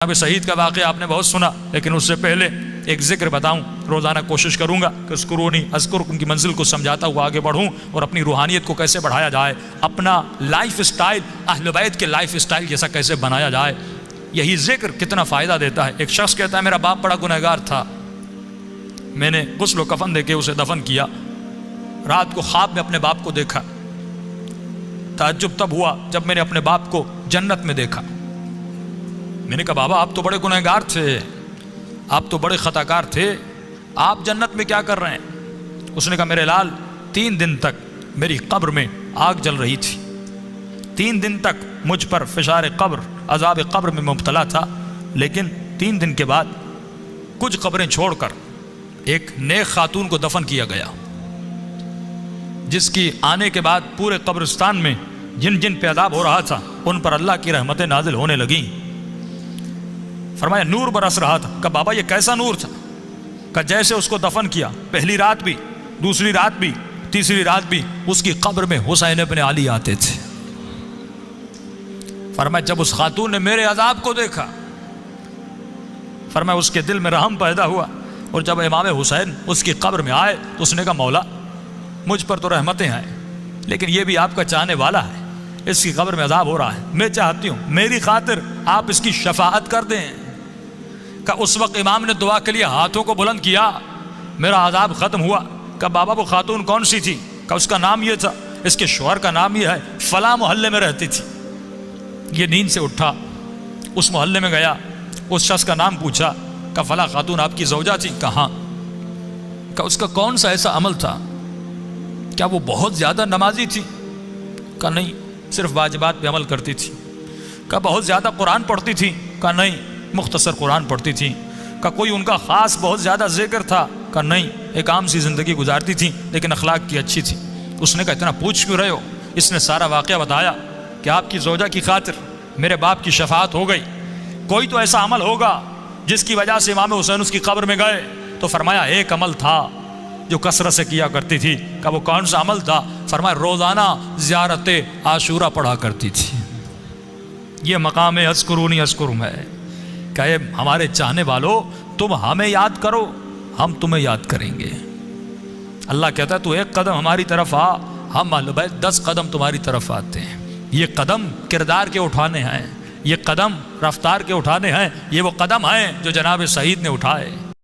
جناب سعید کا واقعہ آپ نے بہت سنا، لیکن اس سے پہلے ایک ذکر بتاؤں. روزانہ کوشش کروں گا کہ اذکرونی اذکرکم کی منزل کو سمجھاتا ہوا آگے بڑھوں اور اپنی روحانیت کو کیسے بڑھایا جائے، اپنا لائف اسٹائل اہل بیت کے لائف اسٹائل جیسا کیسے بنایا جائے. یہی ذکر کتنا فائدہ دیتا ہے. ایک شخص کہتا ہے میرا باپ بڑا گنہگار تھا، میں نے غسل و کفن دے کے اسے دفن کیا، رات کو خواب میں اپنے باپ کو دیکھا، تعجب تب ہوا جب میں نے اپنے باپ کو جنت میں دیکھا. میں نے کہا بابا آپ تو بڑے گنہگار تھے، آپ تو بڑے خطاکار تھے، آپ جنت میں کیا کر رہے ہیں؟ اس نے کہا میرے لال 3 دن تک میری قبر میں آگ جل رہی تھی، 3 دن تک مجھ پر فشار قبر عذاب قبر میں مبتلا تھا، لیکن 3 دن کے بعد کچھ قبریں چھوڑ کر ایک نیک خاتون کو دفن کیا گیا، جس کی آنے کے بعد پورے قبرستان میں جن جن پہ عذاب ہو رہا تھا ان پر اللہ کی رحمتیں نازل ہونے لگیں. فرمایا نور برس رہا تھا. کہ بابا یہ کیسا نور تھا؟ کہ جیسے اس کو دفن کیا پہلی رات بھی، دوسری رات بھی، تیسری رات بھی اس کی قبر میں حسین ابن علی آتے تھے. فرمایا جب اس خاتون نے میرے عذاب کو دیکھا، فرمایا اس کے دل میں رحم پیدا ہوا، اور جب امام حسین اس کی قبر میں آئے تو اس نے کہا مولا مجھ پر تو رحمتیں ہیں، لیکن یہ بھی آپ کا چاہنے والا ہے، اس کی قبر میں عذاب ہو رہا ہے، میں چاہتی ہوں میری خاطر آپ اس کی شفاعت کر دیں. کہ اس وقت امام نے دعا کے لیے ہاتھوں کو بلند کیا، میرا عذاب ختم ہوا. کہ بابا وہ خاتون کون سی تھی؟ کہ اس کا نام یہ تھا، اس کے شوہر کا نام یہ ہے، فلاں محلے میں رہتی تھی. یہ نیند سے اٹھا، اس محلے میں گیا، اس شخص کا نام پوچھا کہ فلاں خاتون آپ کی زوجہ تھی؟ کہاں؟ کہ اس کا کون سا ایسا عمل تھا؟ کیا وہ بہت زیادہ نمازی تھی؟ کہ نہیں، صرف واجبات پہ عمل کرتی تھی. کہ بہت زیادہ قرآن پڑھتی تھی؟ کہ نہیں، مختصر قرآن پڑھتی تھی. کہ کوئی ان کا خاص بہت زیادہ ذکر تھا؟ کہ نہیں، ایک عام سی زندگی گزارتی تھی لیکن اخلاق کی اچھی تھی. اس نے کہا اتنا پوچھ کیوں رہے ہو؟ اس نے سارا واقعہ بتایا کہ آپ کی زوجہ کی خاطر میرے باپ کی شفاعت ہو گئی. کوئی تو ایسا عمل ہوگا جس کی وجہ سے امام حسین اس کی قبر میں گئے. تو فرمایا ایک عمل تھا جو کثرت سے کیا کرتی تھی. کہ وہ کون سا عمل تھا؟ فرمایا روزانہ زیارت عاشورہ پڑھا کرتی تھی. یہ مقام اذکرونی اذکرکم ہے کہ ہمارے چاہنے والوں تم ہمیں یاد کرو، ہم تمہیں یاد کریں گے. اللہ کہتا ہے تو 1 قدم ہماری طرف آ، ہم اہل بیت 10 قدم تمہاری طرف آتے ہیں. یہ قدم کردار کے اٹھانے ہیں، یہ قدم رفتار کے اٹھانے ہیں، یہ وہ قدم ہیں جو جناب سعید نے اٹھائے.